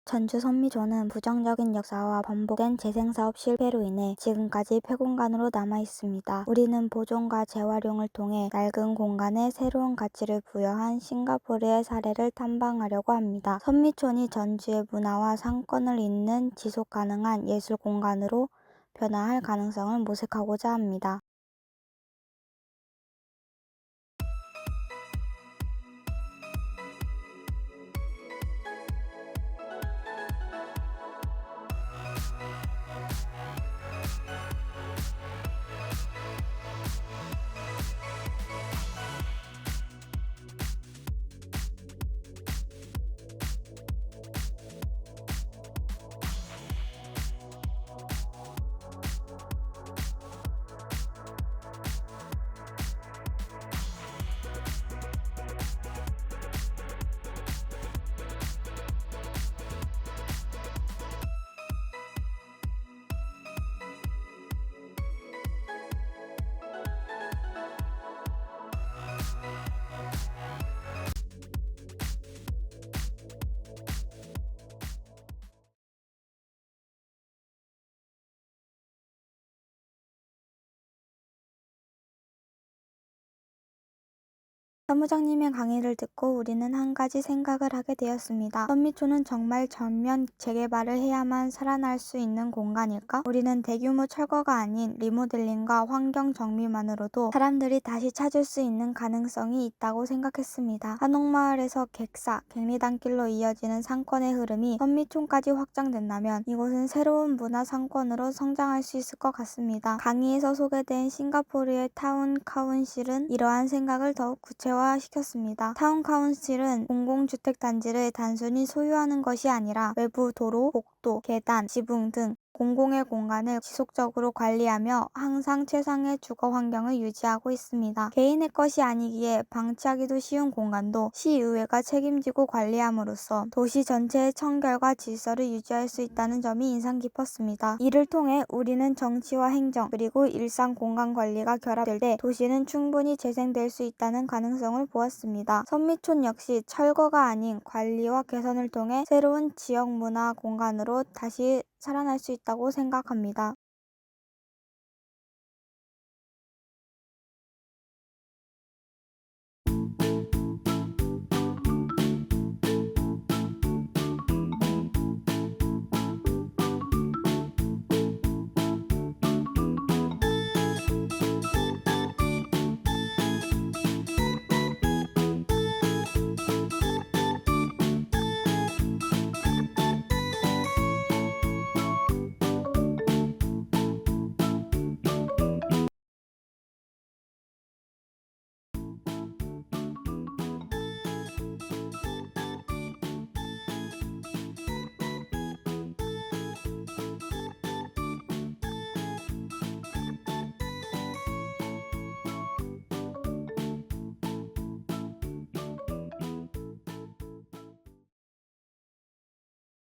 전주 선미촌은 부정적인 역사와 반복된 재생사업 실패로 인해 지금까지 폐공간으로 남아있습니다. 우리는 보존과 재활용을 통해 낡은 공간에 새로운 가치를 부여한 싱가포르의 사례를 탐방하려고 합니다. 선미촌이 전주의 문화와 상권을 잇는 지속가능한 예술공간으로 변화할 가능성을 모색하고자 합니다. 사무장님의 강의를 듣고 우리는 한 가지 생각을 하게 되었습니다. 선미촌은 정말 전면 재개발을 해야만 살아날 수 있는 공간일까? 우리는 대규모 철거가 아닌 리모델링과 환경 정비만으로도 사람들이 다시 찾을 수 있는 가능성이 있다고 생각했습니다. 한옥마을에서 객사, 객리단길로 이어지는 상권의 흐름이 선미촌까지 확장된다면 이곳은 새로운 문화 상권으로 성장할 수 있을 것 같습니다. 강의에서 소개된 싱가포르의 타운 카운실은 이러한 생각을 더욱 구체화 시켰습니다. 타운 카운실은 공공주택단지를 단순히 소유하는 것이 아니라 외부 도로, 복도, 계단, 지붕 등 공공의 공간을 지속적으로 관리하며 항상 최상의 주거 환경을 유지하고 있습니다. 개인의 것이 아니기에 방치하기도 쉬운 공간도 시의회가 책임지고 관리함으로써 도시 전체의 청결과 질서를 유지할 수 있다는 점이 인상 깊었습니다. 이를 통해 우리는 정치와 행정 그리고 일상 공간 관리가 결합될 때 도시는 충분히 재생될 수 있다는 가능성을 보았습니다. 선미촌 역시 철거가 아닌 관리와 개선을 통해 새로운 지역 문화 공간으로 다시 살아날 수 있다고 생각합니다.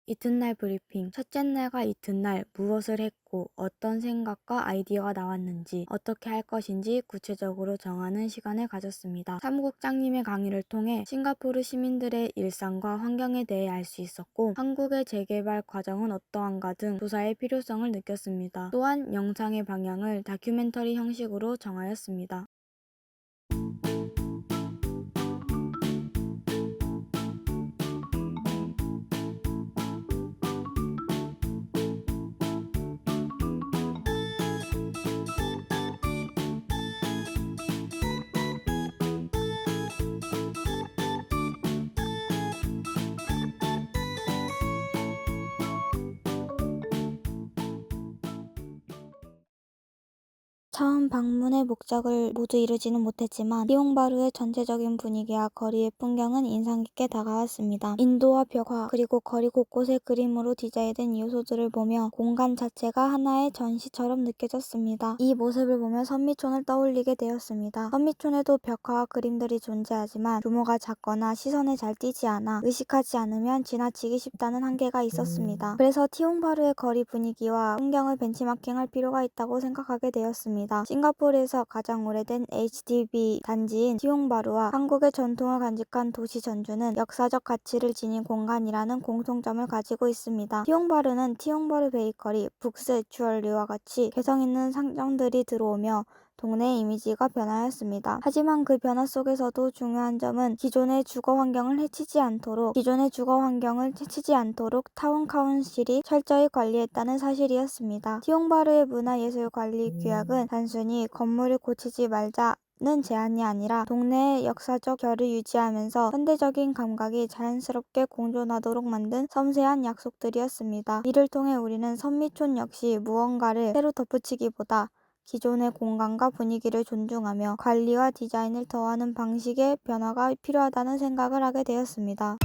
이튿날 브리핑. 첫째 날과 이튿날 무엇을 했고 어떤 생각과 아이디어가 나왔는지 어떻게 할 것인지 구체적으로 정하는 시간을 가졌습니다. 사무국장님의 강의를 통해 싱가포르 시민들의 일상과 환경에 대해 알 수 있었고 한국의 재개발 과정은 어떠한가 등 조사의 필요성을 느꼈습니다. 또한 영상의 방향을 다큐멘터리 형식으로 정하였습니다. 처음 방문의 목적을 모두 이루지는 못했지만 티옹바루의 전체적인 분위기와 거리의 풍경은 인상 깊게 다가왔습니다. 인도와 벽화 그리고 거리 곳곳에 그림으로 디자인된 요소들을 보며 공간 자체가 하나의 전시처럼 느껴졌습니다. 이 모습을 보며 선미촌을 떠올리게 되었습니다. 선미촌에도 벽화와 그림들이 존재하지만 규모가 작거나 시선에 잘 띄지 않아 의식하지 않으면 지나치기 쉽다는 한계가 있었습니다. 그래서 티옹바루의 거리 분위기와 풍경을 벤치마킹할 필요가 있다고 생각하게 되었습니다. 있습니다. 싱가포르에서 가장 오래된 HDB 단지인 티용바루와 한국의 전통을 간직한 도시 전주는 역사적 가치를 지닌 공간이라는 공통점을 가지고 있습니다. 티용바루는 티용바루 베이커리, 북스 주얼리와 같이 개성 있는 상점들이 들어오며 동네의 이미지가 변화했습니다. 하지만 그 변화 속에서도 중요한 점은 기존의 주거 환경을 해치지 않도록 타운 카운실이 철저히 관리했다는 사실이었습니다. 티용바루의 문화예술관리 규약은 단순히 건물을 고치지 말자는 제안이 아니라 동네의 역사적 결을 유지하면서 현대적인 감각이 자연스럽게 공존하도록 만든 섬세한 약속들이었습니다. 이를 통해 우리는 선미촌 역시 무언가를 새로 덧붙이기보다 기존의 공간과 분위기를 존중하며 관리와 디자인을 더하는 방식의 변화가 필요하다는 생각을 하게 되었습니다.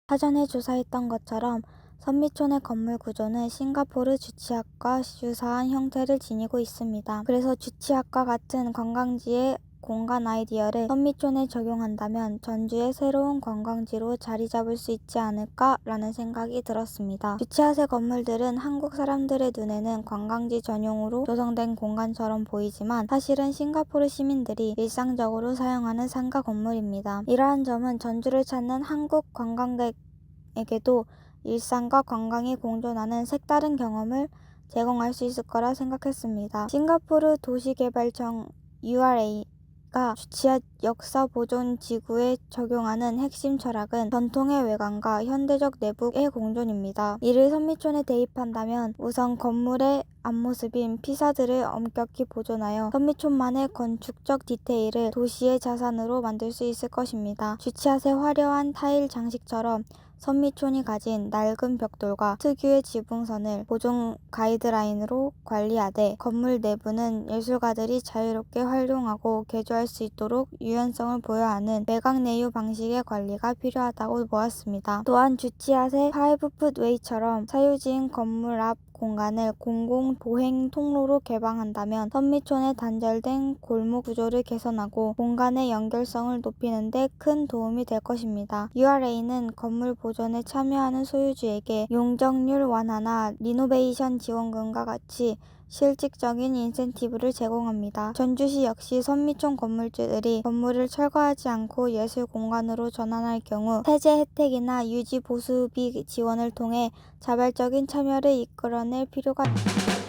사전에 조사했던 것처럼 선미촌의 건물 구조는 싱가포르 주치학과 유사한 형태를 지니고 있습니다. 그래서 주치학과 같은 관광지의 공간 아이디어를 선미촌에 적용한다면 전주의 새로운 관광지로 자리 잡을 수 있지 않을까라는 생각이 들었습니다. 주치핫의 건물들은 한국 사람들의 눈에는 관광지 전용으로 조성된 공간처럼 보이지만 사실은 싱가포르 시민들이 일상적으로 사용하는 상가 건물입니다. 이러한 점은 전주를 찾는 한국 관광객에게도 일상과 관광이 공존하는 색다른 경험을 제공할 수 있을 거라 생각했습니다. 싱가포르 도시개발청 URA가 주치핫 역사보존지구에 적용하는 핵심 철학은 전통의 외관과 현대적 내부의 공존입니다. 이를 선미촌에 대입한다면 우선 건물의 앞모습인 피사들을 엄격히 보존하여 선미촌만의 건축적 디테일을 도시의 자산으로 만들 수 있을 것입니다. 주치핫의 화려한 타일 장식처럼 선미촌이 가진 낡은 벽돌과 특유의 지붕선을 보존 가이드라인으로 관리하되 건물 내부는 예술가들이 자유롭게 활용하고 개조할 수 있도록 유연성을 보여야 하는 매각내유 방식의 관리가 필요하다고 보았습니다. 또한 주치핫의 5풋웨이처럼 사유지인 건물 앞 공간을 공공 보행 통로로 개방한다면 선미촌의 단절된 골목 구조를 개선하고 공간의 연결성을 높이는 데 큰 도움이 될 것입니다. URA는 건물 보존에 참여하는 소유주에게 용적률 완화나 리노베이션 지원금과 같이 실질적인 인센티브를 제공합니다. 전주시 역시 선미촌 건물주들이 건물을 철거하지 않고 예술 공간으로 전환할 경우 세제 혜택이나 유지 보수비 지원을 통해 자발적인 참여를 이끌어낼 필요가 있습니다.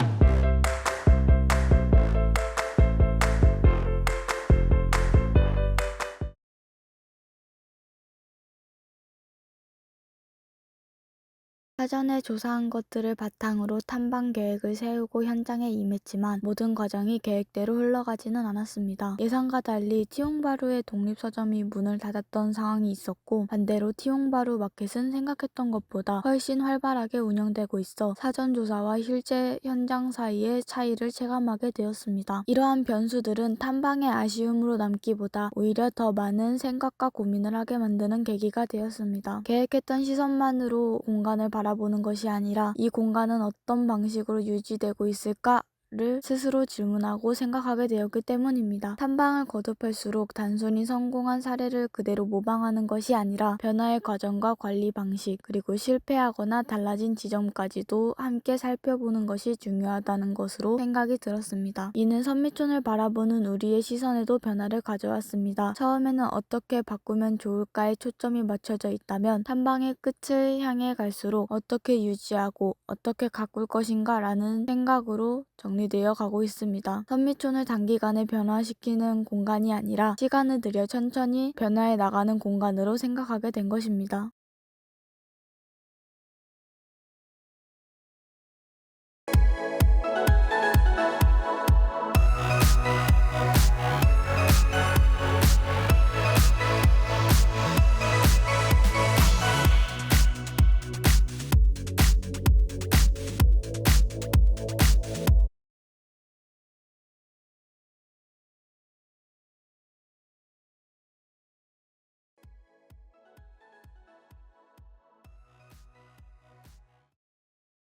사전에 조사한 것들을 바탕으로 탐방 계획을 세우고 현장에 임했지만 모든 과정이 계획대로 흘러가지는 않았습니다. 예상과 달리 티용바루의 독립서점이 문을 닫았던 상황이 있었고 반대로 티용바루 마켓은 생각했던 것보다 훨씬 활발하게 운영되고 있어 사전조사와 실제 현장 사이의 차이를 체감하게 되었습니다. 이러한 변수들은 탐방의 아쉬움으로 남기보다 오히려 더 많은 생각과 고민을 하게 만드는 계기가 되었습니다. 계획했던 시선만으로 공간을 바라보는 것이 아니라 이 공간은 어떤 방식으로 유지되고 있을까? 를 스스로 질문하고 생각하게 되었기 때문입니다. 탐방을 거듭할수록 단순히 성공한 사례를 그대로 모방하는 것이 아니라 변화의 과정과 관리 방식, 그리고 실패하거나 달라진 지점까지도 함께 살펴보는 것이 중요하다는 것으로 생각이 들었습니다. 이는 선미촌을 바라보는 우리의 시선에도 변화를 가져왔습니다. 처음에는 어떻게 바꾸면 좋을까에 초점이 맞춰져 있다면 탐방의 끝을 향해 갈수록 어떻게 유지하고 어떻게 가꿀 것인가 라는 생각으로 정리되어 가고 있습니다. 선미촌을 단기간에 변화시키는 공간이 아니라 시간을 들여 천천히 변화해 나가는 공간으로 생각하게 된 것입니다.